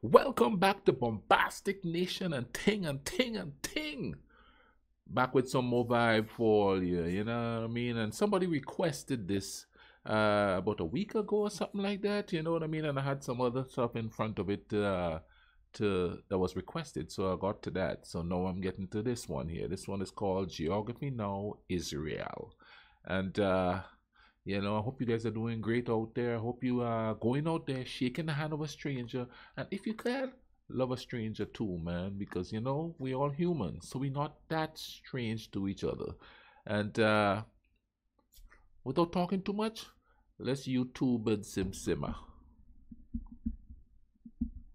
Welcome back to Bombastic Nation and Ting and Ting and Ting. Back with some more vibe for you, you know what I mean? And somebody requested this about a week ago or something like that, you know what I mean? And I had some other stuff in front of it that was requested, so I got to that. So now I'm getting to this one here. This one is called Geography Now Israel. And you know, I hope you guys are doing great out there. I hope you are going out there, shaking the hand of a stranger. And if you can, love a stranger too, man. Because, you know, we're all humans. So we're not that strange to each other. And without talking too much, let's YouTube and simmer.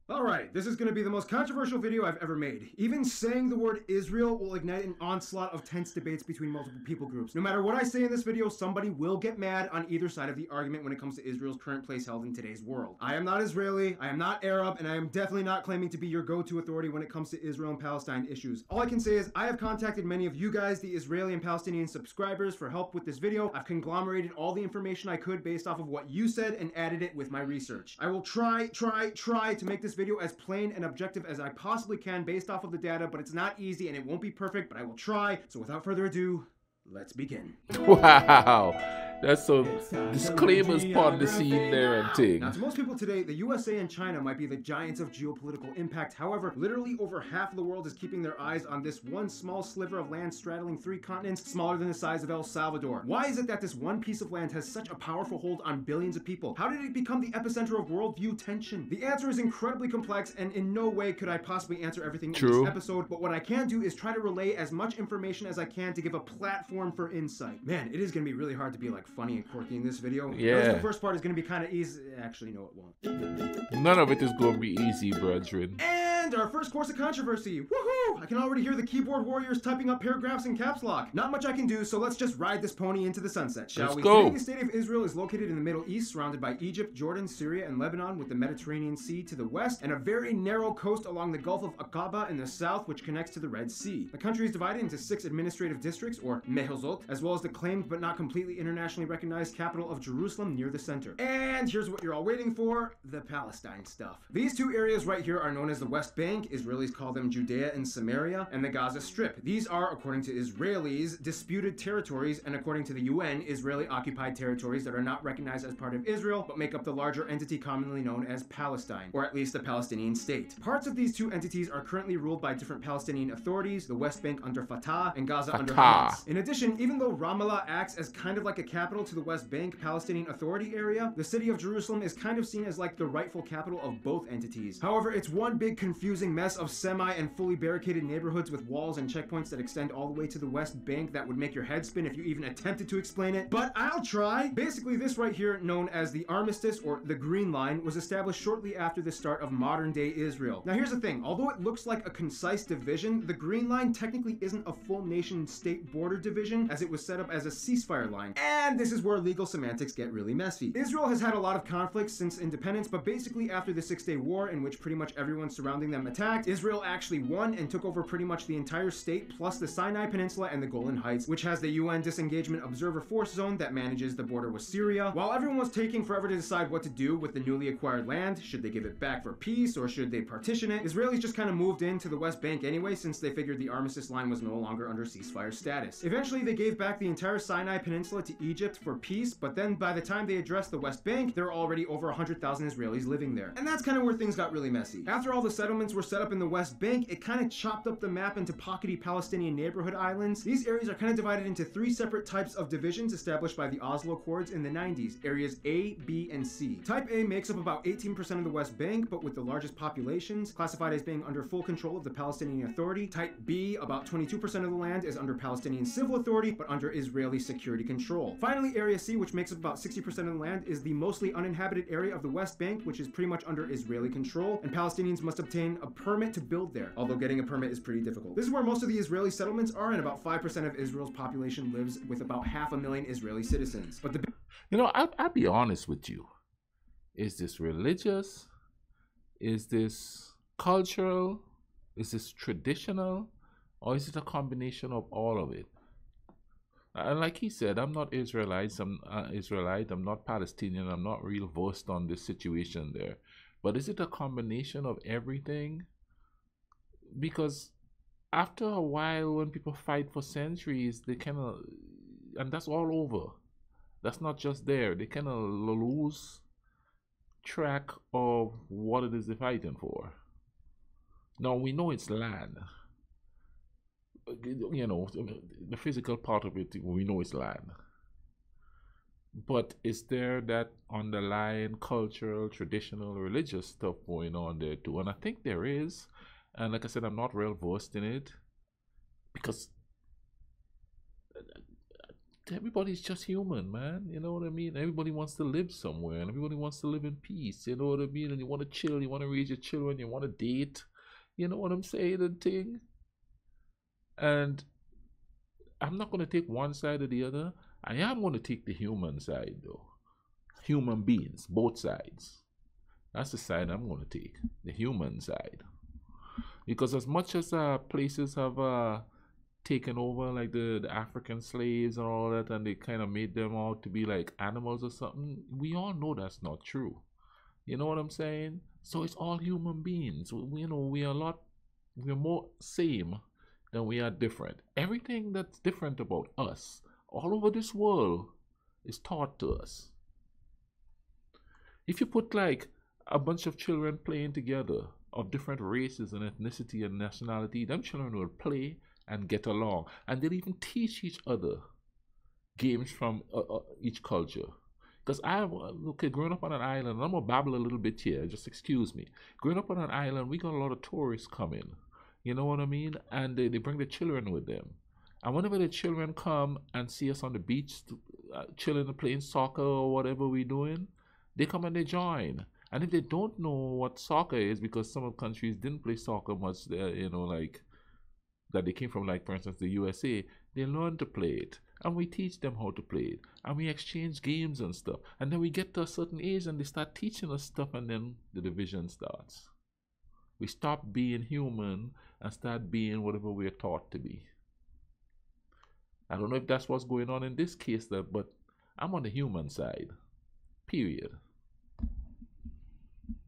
Alright, this is going to be the most controversial video I've ever made. Even saying the word Israel will ignite an onslaught of tense debates between multiple people groups. No matter what I say in this video, somebody will get mad on either side of the argument when it comes to Israel's current place held in today's world. I am not Israeli, I am not Arab, and I am definitely not claiming to be your go-to authority when it comes to Israel and Palestine issues. All I can say is I have contacted many of you guys, the Israeli and Palestinian subscribers, for help with this video. I've conglomerated all the information I could based off of what you said and added it with my research. I will try to make this video as plain and objective as I possibly can based off of the data, but it's not easy and it won't be perfect, but I will try. So without further ado, let's begin. Wow, that's some disclaimers part the scene there and ting. Now, to most people today, the USA and China might be the giants of geopolitical impact. However, literally over half of the world is keeping their eyes on this one small sliver of land straddling 3 continents, smaller than the size of El Salvador. Why is it that this one piece of land has such a powerful hold on billions of people? How did it become the epicenter of worldview tension? The answer is incredibly complex, and in no way could I possibly answer everything in this episode, but what I can do is try to relay as much information as I can to give a platform for insight. Man, it is going to be really hard to be like funny and quirky in this video. Yeah. The first part is going to be kind of easy. Actually, no, it won't. None of it is going to be easy, brethren. And our first course of controversy. Woohoo! I can already hear the keyboard warriors typing up paragraphs in caps lock. Not much I can do, so let's just ride this pony into the sunset, shall we? Go. Today, the state of Israel is located in the Middle East, surrounded by Egypt, Jordan, Syria, and Lebanon, with the Mediterranean Sea to the west, and a very narrow coast along the Gulf of Aqaba in the south, which connects to the Red Sea. The country is divided into 6 administrative districts, or mehozot, as well as the claimed but not completely internationally recognized capital of Jerusalem near the center. And here's what you're all waiting for, the Palestine stuff. These 2 areas right here are known as the West Bank. Israelis call them Judea and Samaria, and the Gaza Strip. These are, according to Israelis, disputed territories, and according to the UN, Israeli-occupied territories that are not recognized as part of Israel, but make up the larger entity commonly known as Palestine, or at least the Palestinian state. Parts of these 2 entities are currently ruled by different Palestinian authorities, the West Bank under Fatah, and Gaza under Hamas. In addition, even though Ramallah acts as kind of like a capital to the West Bank Palestinian Authority area, the city of Jerusalem is kind of seen as like the rightful capital of both entities. However, it's one big confusing mess of semi and fully barricaded neighborhoods with walls and checkpoints that extend all the way to the West Bank that would make your head spin if you even attempted to explain it, but I'll try. Basically, this right here, known as the Armistice or the Green Line, was established shortly after the start of modern-day Israel. Now here's the thing, although it looks like a concise division, the Green Line technically isn't a full nation-state border division, as it was set up as a ceasefire line. And this is where legal semantics get really messy. Israel has had a lot of conflicts since independence, but basically after the 6-day war, in which pretty much everyone surrounding them attacked, Israel actually won and took over pretty much the entire state, plus the Sinai Peninsula and the Golan Heights, which has the UN Disengagement Observer Force Zone that manages the border with Syria. While everyone was taking forever to decide what to do with the newly acquired land, should they give it back for peace or should they partition it, Israelis just kind of moved into the West Bank anyway, since they figured the armistice line was no longer under ceasefire status. Eventually, they gave back the entire Sinai Peninsula to Egypt for peace, but then by the time they addressed the West Bank, there were already over 100,000 Israelis living there. And that's kind of where things got really messy. After all the settlements were set up in the West Bank, it kind of chopped up the map into pockety Palestinian neighborhood islands. These areas are kind of divided into 3 separate types of divisions established by the Oslo Accords in the 90s, areas A, B, and C. Type A makes up about 18% of the West Bank, but with the largest populations, classified as being under full control of the Palestinian Authority. Type B, about 22% of the land, is under Palestinian civil authority, but under Israeli security control. Finally, Area C, which makes up about 60% of the land, is the mostly uninhabited area of the West Bank, which is pretty much under Israeli control, and Palestinians must obtain a permit to build there, although getting a permit is pretty difficult. This is where most of the Israeli settlements are, and about 5% of Israel's population lives with about 500,000 Israeli citizens. But you know, I'll be honest with you. Is this religious? Is this cultural? Is this traditional? Or is it a combination of all of it? And like he said, I'm not Israelite. I'm not Palestinian. I'm not real versed on this situation there. But is it a combination of everything? Because after a while, when people fight for centuries, they kind of, and that's all over. That's not just there. They kind of lose track of what it is they're fighting for. Now we know it's land. You know, the physical part of it, we know it's land. But is there that underlying cultural, traditional, religious stuff going on there too? And I think there is. And like I said, I'm not real versed in it because everybody's just human, man. You know what I mean? Everybody wants to live somewhere and everybody wants to live in peace. You know what I mean? And you want to chill, you want to raise your children, you want to date. You know what I'm saying? And thing. And I'm not going to take one side or the other. I am going to take the human side, though. Human beings, both sides. That's the side I'm going to take, the human side. Because as much as places have taken over, like the African slaves and all that, and they kind of made them out to be like animals or something, we all know that's not true. You know what I'm saying? So it's all human beings. You know, we're more same than we are different. Everything that's different about us all over this world is taught to us. If you put like a bunch of children playing together of different races and ethnicity and nationality, them children will play and get along, and they'll even teach each other games from each culture. Because growing up on an island, I'm gonna babble a little bit here, just excuse me. Growing up on an island, we got a lot of tourists coming, you know what I mean? And they bring the children with them. And whenever the children come and see us on the beach, chilling and playing soccer or whatever we're doing, they come and they join. And if they don't know what soccer is, because some of countries didn't play soccer much there, you know, like that they came from, like for instance the USA, they learn to play it. And we teach them how to play it. And we exchange games and stuff. And then we get to a certain age and they start teaching us stuff, and then the division starts. We stop being human and start being whatever we're taught to be. I don't know if that's what's going on in this case, but I'm on the human side. Period.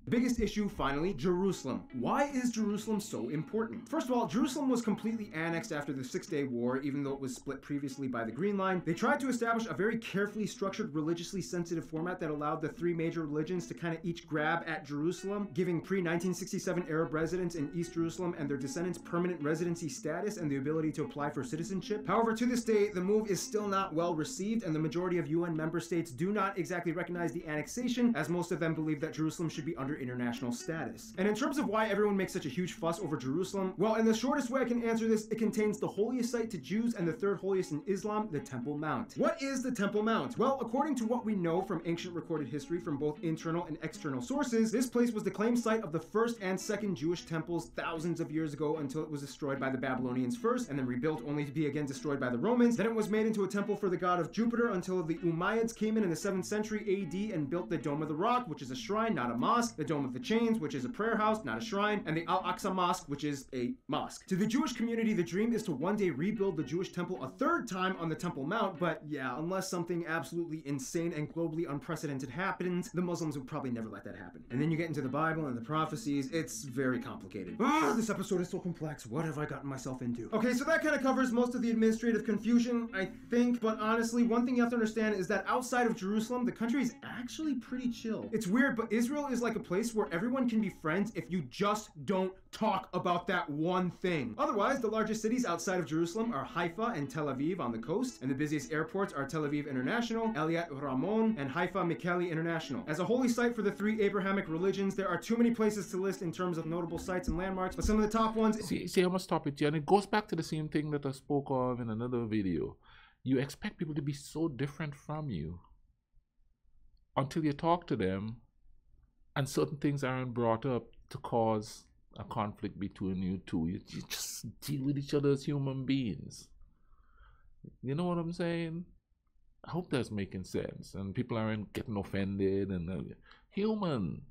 The biggest issue, finally, Jerusalem. Why is Jerusalem so important? First of all, Jerusalem was completely annexed after the Six-Day War, even though it was split previously by the Green Line. They tried to establish a very carefully structured, religiously sensitive format that allowed the three major religions to kind of each grab at Jerusalem, giving pre-1967 Arab residents in East Jerusalem and their descendants permanent residency status and the ability to apply for citizenship. However, to this day, the move is still not well received, and the majority of UN member states do not exactly recognize the annexation, as most of them believe that Jerusalem should be under international status. And in terms of why everyone makes such a huge fuss over Jerusalem, well, in the shortest way I can answer this, it contains the holiest site to Jews and the third holiest in Islam, the Temple Mount. What is the Temple Mount? Well, according to what we know from ancient recorded history from both internal and external sources, this place was the claimed site of the first and second Jewish temples thousands of years ago, until it was destroyed by the Babylonians first and then rebuilt only to be again destroyed by the Romans. Then it was made into a temple for the god of Jupiter until the Umayyads came in the 7th century AD and built the Dome of the Rock, which is a shrine, not a mosque, the Dome of the Chains, which is a prayer house, not a shrine, and the Al-Aqsa Mosque, which is a mosque. To the Jewish community, the dream is to one day rebuild the Jewish temple a third time on the Temple Mount, but yeah, unless something absolutely insane and globally unprecedented happens, the Muslims would probably never let that happen. And then you get into the Bible and the prophecies. It's very complicated. This episode is so complex. What have I gotten myself into? Okay, so that kind of covers most of the administrative confusion, I think, but honestly, one thing you have to understand is that outside of Jerusalem, the country is actually pretty chill. It's weird, but Israel is like a place where everyone can be friends if you just don't talk about that one thing. Otherwise, the largest cities outside of Jerusalem are Haifa and Tel Aviv on the coast, and the busiest airports are Tel Aviv International, Eliat Ramon, and Haifa Mikeli International. As a holy site for the three Abrahamic religions, there are too many places to list in terms of notable sites and landmarks, but some of the top ones... See, I'm gonna stop it here, and it goes back to the same thing that I spoke of in another video. You expect people to be so different from you until you talk to them and certain things aren't brought up to cause a conflict between you two. You just deal with each other as human beings. You know what I'm saying? I hope that's making sense and people aren't getting offended and human.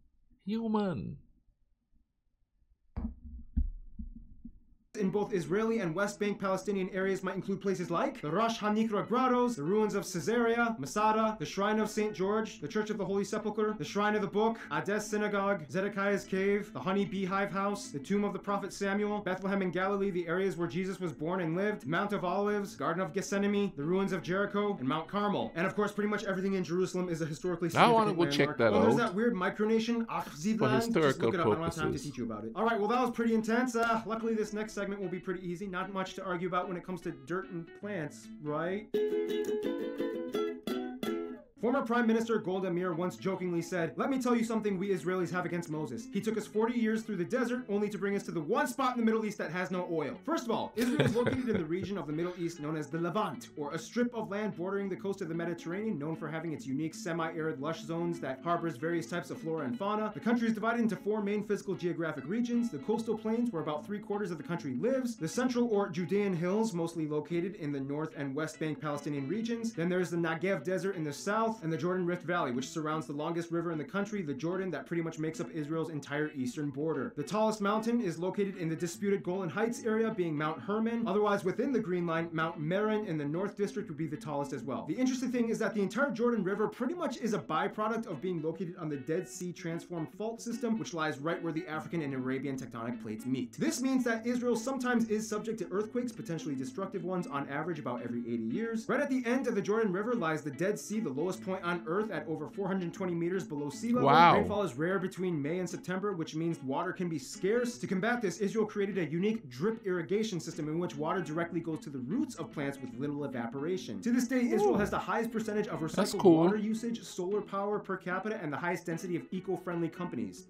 in both Israeli and West Bank Palestinian areas might include places like the Rosh HaNikra Grottos, the ruins of Caesarea, Masada, the Shrine of St. George, the Church of the Holy Sepulchre, the Shrine of the Book, Ades Synagogue, Zedekiah's Cave, the Honey Beehive House, the Tomb of the Prophet Samuel, Bethlehem in Galilee, the areas where Jesus was born and lived, Mount of Olives, Garden of Gethsemane, the ruins of Jericho, and Mount Carmel. And of course, pretty much everything in Jerusalem is a historically significant I want to go landmark. check that There's out. that weird micronation, For Achzivland. Just look historical it up. I don't have time to purposes. teach you about it. All right, well, that was pretty intense. Luckily, this next segment will be pretty easy. Not much to argue about when it comes to dirt and plants, right? Former Prime Minister Golda Meir once jokingly said, "Let me tell you something we Israelis have against Moses. He took us 40 years through the desert only to bring us to the one spot in the Middle East that has no oil." First of all, Israel is located in the region of the Middle East known as the Levant, or a strip of land bordering the coast of the Mediterranean known for having its unique semi-arid lush zones that harbors various types of flora and fauna. The country is divided into 4 main physical geographic regions: the coastal plains, where about 3/4 of the country lives; the central or Judean hills, mostly located in the north and west bank Palestinian regions; then there's the Negev desert in the south, and the Jordan Rift Valley, which surrounds the longest river in the country, the Jordan, that pretty much makes up Israel's entire eastern border. The tallest mountain is located in the disputed Golan Heights area, being Mount Hermon. Otherwise, within the Green Line, Mount Meron in the North District would be the tallest as well. The interesting thing is that the entire Jordan River pretty much is a byproduct of being located on the Dead Sea Transformed Fault System, which lies right where the African and Arabian tectonic plates meet. This means that Israel sometimes is subject to earthquakes, potentially destructive ones, on average about every 80 years. Right at the end of the Jordan River lies the Dead Sea, the lowest point on Earth, at over 420 meters below sea level. Wow. Rainfall is rare between May and September, which means water can be scarce. To combat this, Israel created a unique drip irrigation system in which water directly goes to the roots of plants with little evaporation. To this day, Israel has the highest percentage of recycled water usage, solar power per capita, and the highest density of eco-friendly companies.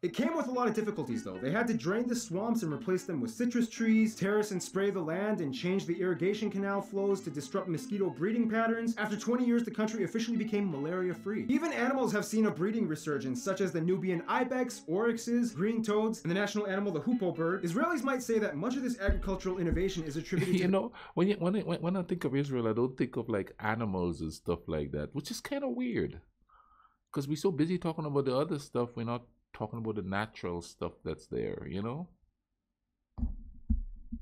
It came with a lot of difficulties though. They had to drain the swamps and replace them with citrus trees, terrace and spray the land, and change the irrigation canal flows to disrupt mosquito breeding patterns. After 20 years, the country officially became malaria-free. Even animals have seen a breeding resurgence, such as the Nubian ibex, oryxes, green toads, and the national animal, the hoopoe bird. Israelis might say that much of this agricultural innovation is attributed to... You know, when I think of Israel, I don't think of like animals and stuff like that, which is kind of weird. Because we're so busy talking about the other stuff, we're not talking about the natural stuff that's there, you know?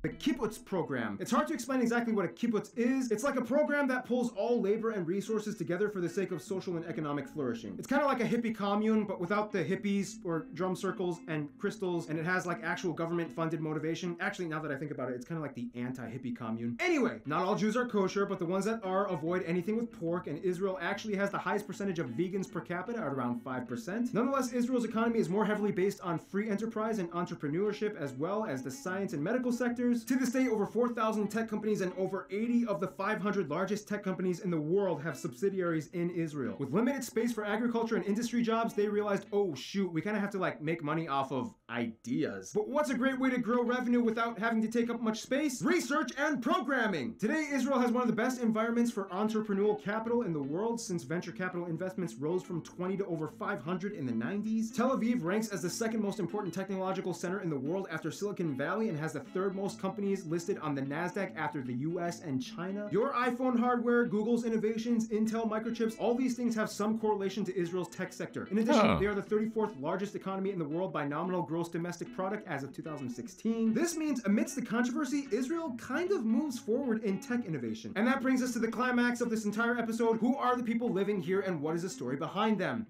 The kibbutz program. It's hard to explain exactly what a kibbutz is. It's like a program that pulls all labor and resources together for the sake of social and economic flourishing. It's kind of like a hippie commune, but without the hippies or drum circles and crystals, and it has like actual government-funded motivation. Actually, now that I think about it, it's kind of like the anti-hippie commune. Anyway, not all Jews are kosher, but the ones that are avoid anything with pork, and Israel actually has the highest percentage of vegans per capita at around 5%. Nonetheless, Israel's economy is more heavily based on free enterprise and entrepreneurship, as well as the science and medical sectors. To this day, over 4,000 tech companies and over 80 of the 500 largest tech companies in the world have subsidiaries in Israel. With limited space for agriculture and industry jobs, they realized, oh shoot, we kind of have to like make money off of ideas. But what's a great way to grow revenue without having to take up much space? Research and programming! Today, Israel has one of the best environments for entrepreneurial capital in the world, since venture capital investments rose from 20 to over 500 in the 90s. Tel Aviv ranks as the second most important technological center in the world after Silicon Valley, and has the third most companies listed on the NASDAQ after the US and China. Your iPhone hardware, Google's innovations, Intel microchips, all these things have some correlation to Israel's tech sector. In addition, they are the 34th largest economy in the world by nominal gross domestic product as of 2016. This means amidst the controversy, Israel kind of moves forward in tech innovation. And that brings us to the climax of this entire episode. Who are the people living here and what is the story behind them?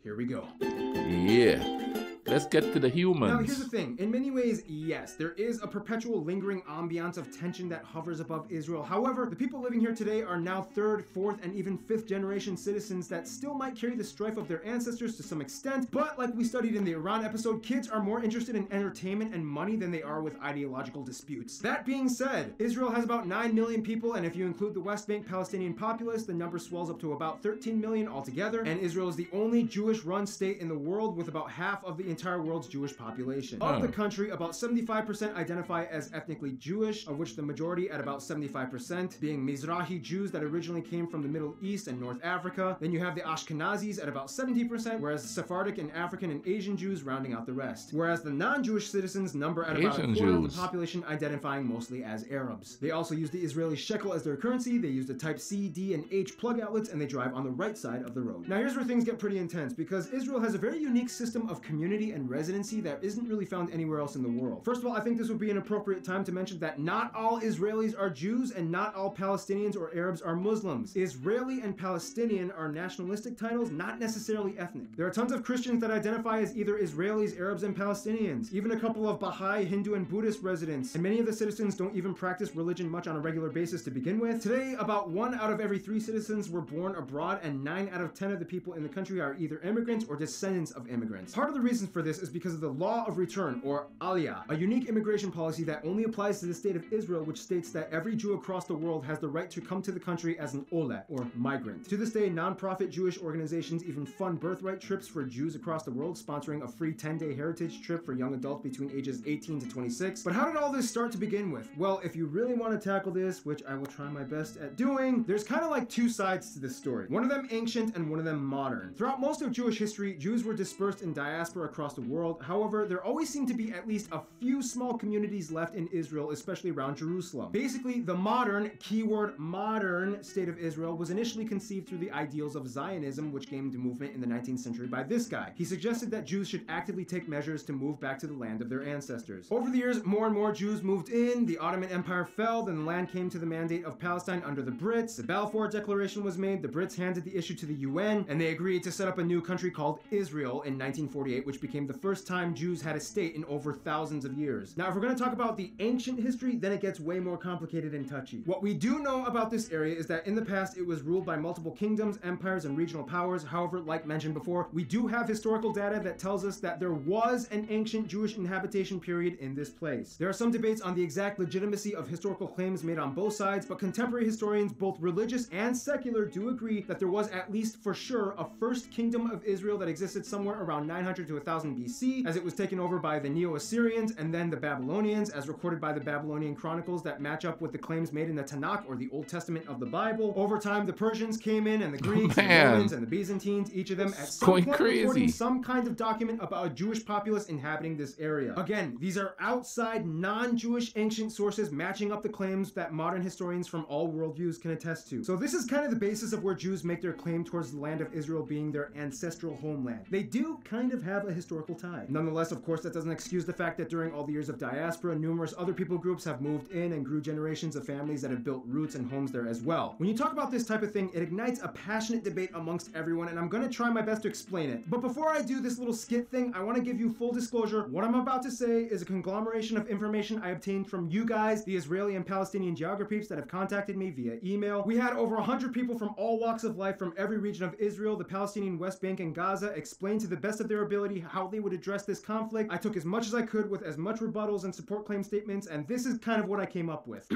Here we go. Yeah. Let's get to the humans. Now, here's the thing. In many ways, yes, there is a perpetual lingering ambiance of tension that hovers above Israel. However, the people living here today are now 3rd, 4th, and even 5th generation citizens that still might carry the strife of their ancestors to some extent. But like we studied in the Iran episode, kids are more interested in entertainment and money than they are with ideological disputes. That being said, Israel has about 9 million people, and if you include the West Bank Palestinian populace, the number swells up to about 13 million altogether. And Israel is the only Jewish-run state in the world with about half of the entire world's Jewish population. Of the country, about 75% identify as ethnically Jewish, of which the majority at about 75% being Mizrahi Jews that originally came from the Middle East and North Africa. Then you have the Ashkenazis at about 70%, whereas the Sephardic and African and Asian Jews rounding out the rest. Whereas the non-Jewish citizens number at about a quarter of the population, identifying mostly as Arabs. They also use the Israeli shekel as their currency, they use the type C, D, and H plug outlets, and they drive on the right side of the road. Now here's where things get pretty intense, because Israel has a very unique system of community and residency that isn't really found anywhere else in the world. First of all, I think this would be an appropriate time to mention that not all Israelis are Jews and not all Palestinians or Arabs are Muslims. Israeli and Palestinian are nationalistic titles, not necessarily ethnic. There are tons of Christians that identify as either Israelis, Arabs, and Palestinians, even a couple of Baha'i, Hindu, and Buddhist residents, and many of the citizens don't even practice religion much on a regular basis to begin with. Today, about 1 out of every 3 citizens were born abroad, and 9 out of 10 of the people in the country are either immigrants or descendants of immigrants. Part of the reason for this is because of the law of return, or aliyah, a unique immigration policy that only applies to the state of Israel, which states that every Jew across the world has the right to come to the country as an olet, or migrant. To this day, non-profit Jewish organizations even fund birthright trips for Jews across the world, sponsoring a free 10-day heritage trip for young adults between ages 18 to 26. But how did all this start to begin with? Well, if you really want to tackle this, which I will try my best at doing, there's kind of like 2 sides to this story. One of them ancient and one of them modern. Throughout most of Jewish history, Jews were dispersed in diaspora across the world. However, there always seemed to be at least a few small communities left in Israel, especially around Jerusalem. Basically, the modern, keyword modern, state of Israel was initially conceived through the ideals of Zionism, which gained movement in the 19th century by this guy. He suggested that Jews should actively take measures to move back to the land of their ancestors. Over the years, more and more Jews moved in, the Ottoman Empire fell, then the land came to the mandate of Palestine under the Brits, the Balfour Declaration was made, the Brits handed the issue to the UN, and they agreed to set up a new country called Israel in 1948, which became the first time Jews had a state in over thousands of years. Now, if we're going to talk about the ancient history, then it gets way more complicated and touchy. What we do know about this area is that in the past, it was ruled by multiple kingdoms, empires, and regional powers. However, like mentioned before, we do have historical data that tells us that there was an ancient Jewish inhabitation period in this place. There are some debates on the exact legitimacy of historical claims made on both sides, but contemporary historians, both religious and secular, do agree that there was at least for sure a first kingdom of Israel that existed somewhere around 900 to 1000 BC, as it was taken over by the Neo-Assyrians and then the Babylonians, as recorded by the Babylonian chronicles that match up with the claims made in the Tanakh, or the Old Testament of the Bible. Over time, the Persians came in, and the Greeks, and the Romans, and the Byzantines, each of them at some point recording some kind of document about a Jewish populace inhabiting this area. Again, these are outside, non-Jewish ancient sources matching up the claims that modern historians from all worldviews can attest to. So this is kind of the basis of where Jews make their claim towards the land of Israel being their ancestral homeland. They do kind of have a historical tie. Nonetheless, of course, that doesn't excuse the fact that during all the years of diaspora, numerous other people groups have moved in and grew generations of families that have built roots and homes there as well. When you talk about this type of thing, it ignites a passionate debate amongst everyone, and I'm going to try my best to explain it. But before I do this little skit thing, I want to give you full disclosure. What I'm about to say is a conglomeration of information I obtained from you guys, the Israeli and Palestinian geographers that have contacted me via email. We had over 100 people from all walks of life from every region of Israel, the Palestinian West Bank, and Gaza explain to the best of their ability how they would address this conflict. I took as much as I could with as much rebuttals and support claim statements, and this is kind of what I came up with.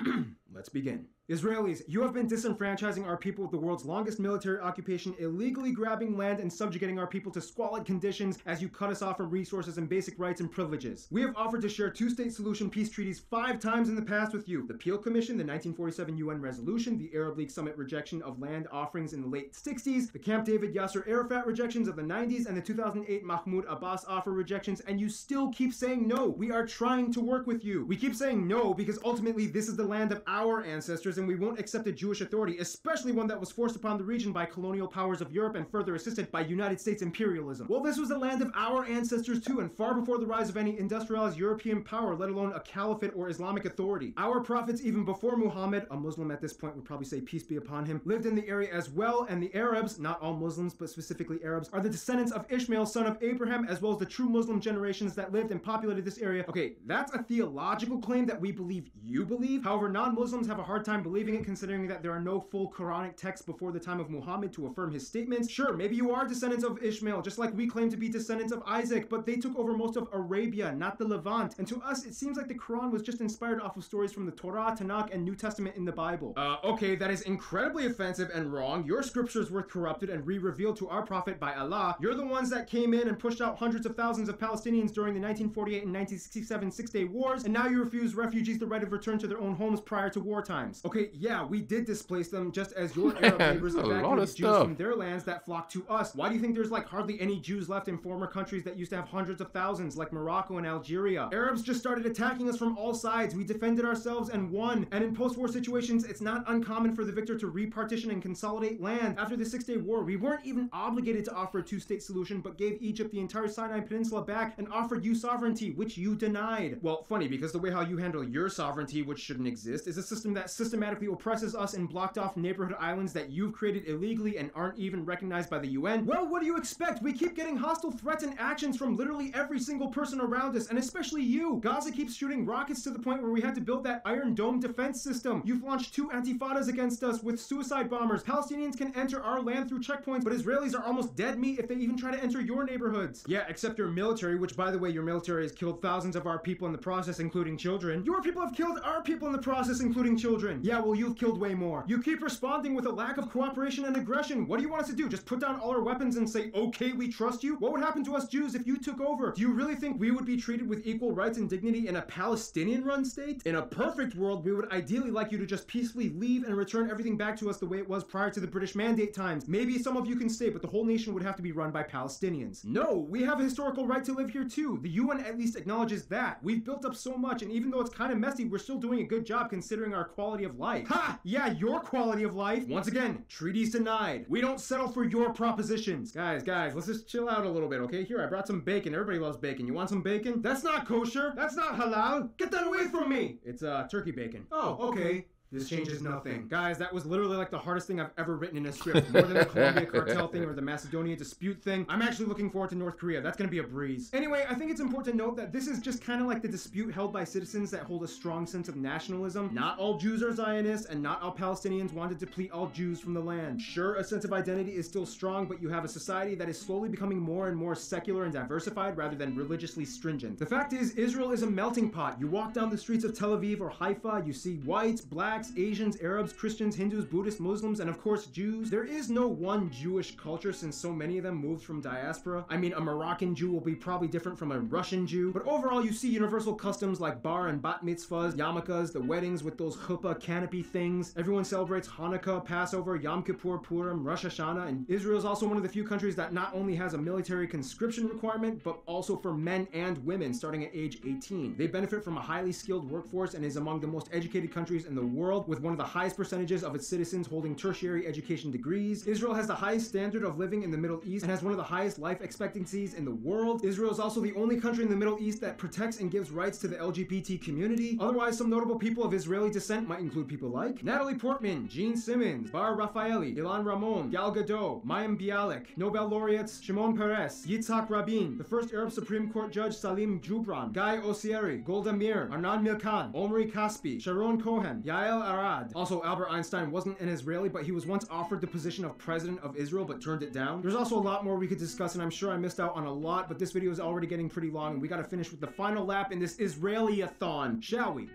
Let's begin. Israelis, you have been disenfranchising our people with the world's longest military occupation, illegally grabbing land and subjugating our people to squalid conditions as you cut us off from resources and basic rights and privileges. We have offered to share 2-state solution peace treaties 5 times in the past with you. The Peel Commission, the 1947 UN resolution, the Arab League Summit rejection of land offerings in the late 60s, the Camp David Yasser Arafat rejections of the 90s, and the 2008 Mahmoud Abbas offer rejections, and you still keep saying no. We are trying to work with you. We keep saying no because ultimately this is the land of our ancestors, and we won't accept a Jewish authority, especially one that was forced upon the region by colonial powers of Europe and further assisted by United States imperialism. Well, this was the land of our ancestors too, and far before the rise of any industrialized European power, let alone a caliphate or Islamic authority. Our prophets, even before Muhammad, a Muslim at this point would probably say peace be upon him, lived in the area as well, and the Arabs, not all Muslims, but specifically Arabs, are the descendants of Ishmael, son of Abraham, as well as the true Muslim generations that lived and populated this area. Okay, that's a theological claim that we believe you believe. However, non-Muslims have a hard time believing it, considering that there are no full Quranic texts before the time of Muhammad to affirm his statements. Sure, maybe you are descendants of Ishmael, just like we claim to be descendants of Isaac, but they took over most of Arabia, not the Levant. And to us, it seems like the Quran was just inspired off of stories from the Torah, Tanakh, and New Testament in the Bible. Okay, that is incredibly offensive and wrong. Your scriptures were corrupted and re-revealed to our prophet by Allah. You're the ones that came in and pushed out hundreds of thousands of Palestinians during the 1948 and 1967 Six-Day Wars, and now you refuse refugees the right of return to their own homes prior to war times. Okay, Okay, yeah, we did displace them, just as your Arab neighbors a lot of evacuated Jews stuff. from their lands that flocked to us. Why do you think there's like hardly any Jews left in former countries that used to have hundreds of thousands, like Morocco and Algeria? Arabs just started attacking us from all sides. We defended ourselves and won. And in post-war situations, it's not uncommon for the victor to repartition and consolidate land. After the Six-Day War, we weren't even obligated to offer a two-state solution, but gave Egypt the entire Sinai Peninsula back and offered you sovereignty, which you denied. Well, funny, because the way how you handle your sovereignty, which shouldn't exist, is a system that systematically oppresses us in blocked off neighborhood islands that you've created illegally and aren't even recognized by the UN. Well, what do you expect? We keep getting hostile threats and actions from literally every single person around us, and especially you. Gaza keeps shooting rockets to the point where we had to build that Iron Dome defense system. You've launched 2 antifadas against us with suicide bombers. Palestinians can enter our land through checkpoints, but Israelis are almost dead meat if they even try to enter your neighborhoods. Yeah, except your military, which by the way, your military has killed thousands of our people in the process, including children. Your people have killed our people in the process, including children. Yeah, well, you've killed way more. You keep responding with a lack of cooperation and aggression. What do you want us to do? Just put down all our weapons and say, okay, we trust you? What would happen to us Jews if you took over? Do you really think we would be treated with equal rights and dignity in a Palestinian-run state? In a perfect world, we would ideally like you to just peacefully leave and return everything back to us the way it was prior to the British Mandate times. Maybe some of you can stay, but the whole nation would have to be run by Palestinians. No, we have a historical right to live here too. The UN at least acknowledges that. We've built up so much, and even though it's kind of messy, we're still doing a good job considering our quality of life. Ha! Yeah, your quality of life. Once again, treaties denied. We don't settle for your propositions. Guys, let's just chill out a little bit, okay? Here, I brought some bacon. Everybody loves bacon. You want some bacon? That's not kosher. That's not halal. Get that away from me. It's turkey bacon. Oh, okay. This changes nothing. Guys, that was literally like the hardest thing I've ever written in a script. More than the Colombia cartel thing or the Macedonia dispute thing. I'm actually looking forward to North Korea. That's gonna be a breeze. Anyway, I think it's important to note that this is just kind of like the dispute held by citizens that hold a strong sense of nationalism. Not all Jews are Zionists, and not all Palestinians want to deplete all Jews from the land. Sure, a sense of identity is still strong, but you have a society that is slowly becoming more and more secular and diversified rather than religiously stringent. The fact is, Israel is a melting pot. You walk down the streets of Tel Aviv or Haifa, you see whites, blacks, Asians, Arabs, Christians, Hindus, Buddhists, Muslims, and of course Jews. There is no one Jewish culture since so many of them moved from diaspora. I mean, a Moroccan Jew will be probably different from a Russian Jew, but overall you see universal customs like bar and bat mitzvahs, yarmulkes, the weddings with those chuppah canopy things. Everyone celebrates Hanukkah, Passover, Yom Kippur, Purim, Rosh Hashanah, and Israel is also one of the few countries that not only has a military conscription requirement, but also for men and women starting at age 18. They benefit from a highly skilled workforce and is among the most educated countries in the world, with one of the highest percentages of its citizens holding tertiary education degrees. Israel has the highest standard of living in the Middle East and has one of the highest life expectancies in the world. Israel is also the only country in the Middle East that protects and gives rights to the LGBT community. Otherwise, some notable people of Israeli descent might include people like Natalie Portman, Gene Simmons, Bar Raffaeli, Ilan Ramon, Gal Gadot, Mayim Bialik, Nobel laureates Shimon Peres, Yitzhak Rabin, the first Arab Supreme Court Judge Salim Jubran, Guy Osieri, Golda Meir, Arnan Milkan, Omri Kaspi, Sharon Cohen, Yael Arad. Also, Albert Einstein wasn't an Israeli, but he was once offered the position of president of Israel, but turned it down. There's also a lot more we could discuss, and I'm sure I missed out on a lot, but this video is already getting pretty long, and we gotta finish with the final lap in this Israeli-a-thon, shall we?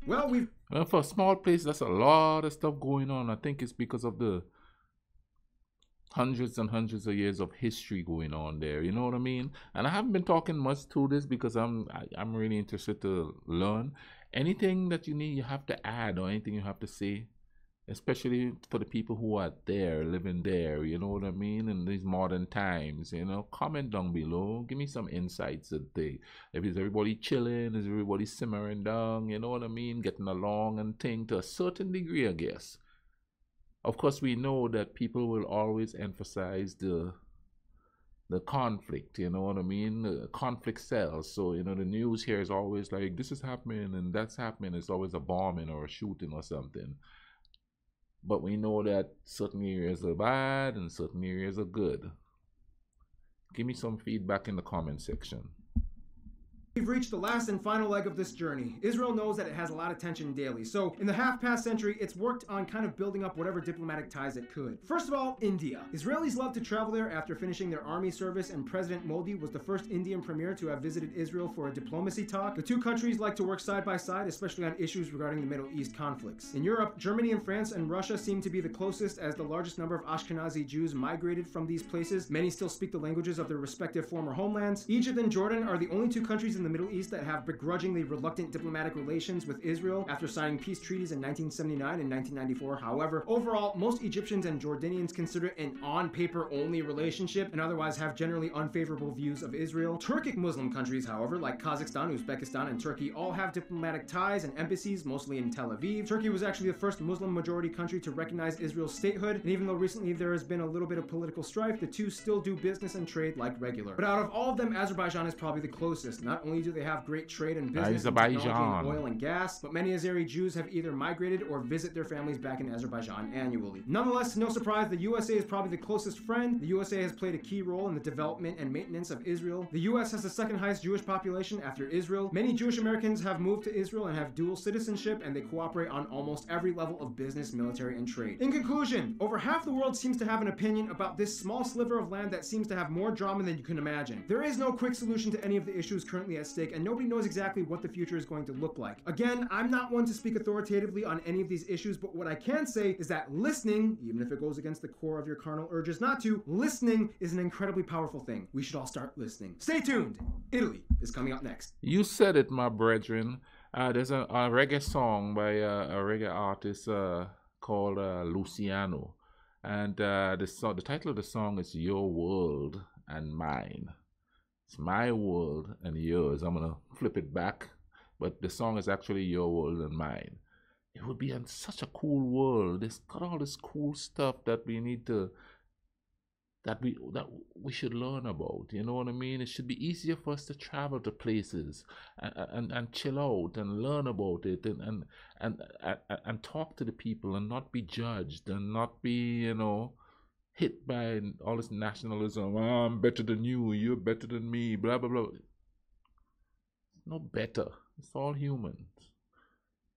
Well, for a small place, that's a lot of stuff going on. I think it's because of the hundreds and hundreds of years of history going on there, you know what I mean? And I haven't been talking much to this because I'm really interested to learn. Anything that you need, you have to add, or anything you have to say, especially for the people who are there, living there, you know what I mean, in these modern times, you know, comment down below, give me some insights today. If is everybody chilling, is everybody simmering down, you know what I mean, getting along and thing to a certain degree, I guess. Of course, we know that people will always emphasize the conflict, you know what I mean? The conflict sells. So, you know, the news here is always like, this is happening and that's happening. It's always a bombing or a shooting or something. But we know that certain areas are bad and certain areas are good. Give me some feedback in the comment section. We've reached the last and final leg of this journey. Israel knows that it has a lot of tension daily, so in the half-past century, it's worked on kind of building up whatever diplomatic ties it could. First of all, India. Israelis love to travel there after finishing their army service, and President Modi was the first Indian premier to have visited Israel for a diplomacy talk. The two countries like to work side by side, especially on issues regarding the Middle East conflicts. In Europe, Germany and France and Russia seem to be the closest, as the largest number of Ashkenazi Jews migrated from these places. Many still speak the languages of their respective former homelands. Egypt and Jordan are the only two countries in in the Middle East that have begrudgingly reluctant diplomatic relations with Israel after signing peace treaties in 1979 and 1994. However, overall, most Egyptians and Jordanians consider it an on-paper only relationship and otherwise have generally unfavorable views of Israel. Turkic Muslim countries, however, like Kazakhstan, Uzbekistan, and Turkey, all have diplomatic ties and embassies, mostly in Tel Aviv. Turkey was actually the first Muslim-majority country to recognize Israel's statehood, and even though recently there has been a little bit of political strife, the two still do business and trade like regular. But out of all of them, Azerbaijan is probably the closest. Not only do they have great trade and business and technology and oil and gas, but many Azeri Jews have either migrated or visit their families back in Azerbaijan annually. Nonetheless, no surprise, the USA is probably the closest friend. The USA has played a key role in the development and maintenance of Israel. The US has the second highest Jewish population after Israel. Many Jewish Americans have moved to Israel and have dual citizenship, and they cooperate on almost every level of business, military, and trade. In conclusion, over half the world seems to have an opinion about this small sliver of land that seems to have more drama than you can imagine. There is no quick solution to any of the issues currently at stake, and nobody knows exactly what the future is going to look like. Again, I'm not one to speak authoritatively on any of these issues, but what I can say is that listening, even if it goes against the core of your carnal urges not to, listening is an incredibly powerful thing. We should all start listening. Stay tuned. Italy is coming up next. You said it, my brethren. There's a reggae song by a reggae artist called Luciano. And the title of the song is Your World and Mine. It's my world and yours. I'm going to flip it back. But the song is actually Your World and Mine. It would be in such a cool world. It's got all this cool stuff that we need to, that we should learn about. You know what I mean? It should be easier for us to travel to places and chill out and learn about it and talk to the people and not be judged and not be, hit by all this nationalism. Oh, I'm better than you, you're better than me, blah blah blah. No better. It's all humans.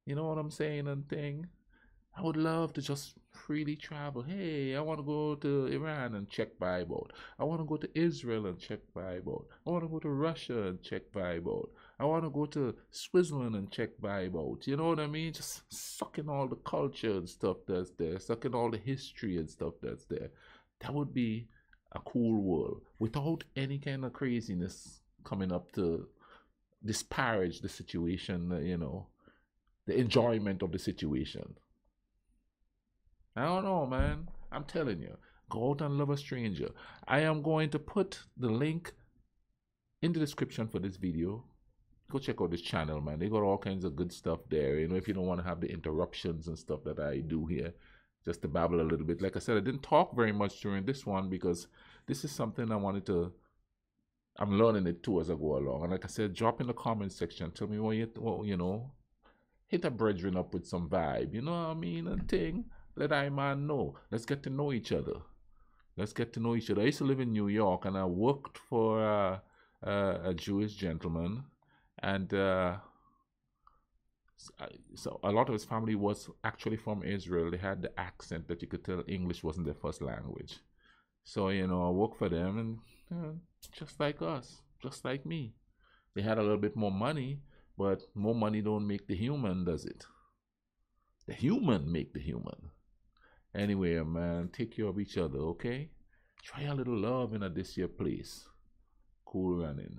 You know what I'm saying and thing? I would love to just freely travel. Hey, I want to go to Iran and check by boat. I want to go to Israel and check by boat. I want to go to Russia and check by boat. I want to go to Switzerland and check by boat. You know what I mean? Just suck in all the culture and stuff that's there. Suck in all the history and stuff that's there. That would be a cool world without any kind of craziness coming up to disparage the situation, the enjoyment of the situation. I don't know, man. I'm telling you, go out and love a stranger. I am going to put the link in the description for this video. Go check out this channel, man. They got all kinds of good stuff there. If you don't want to have the interruptions and stuff that I do here, just to babble a little bit. Like I said, I didn't talk very much during this one because this is something I'm learning it too as I go along. And like I said, drop in the comment section. Tell me hit a brethren up with some vibe. You know what I mean? And thing. Let I man know. Let's get to know each other. Let's get to know each other. I used to live in New York and I worked for a Jewish gentleman. And so a lot of his family was actually from Israel. They had the accent that you could tell English wasn't their first language. So, I worked for them and just like us, just like me. They had a little bit more money, but more money don't make the human, does it? The human make the human. Anyway, man, take care of each other, okay? Try a little love in this here place. Cool runnings.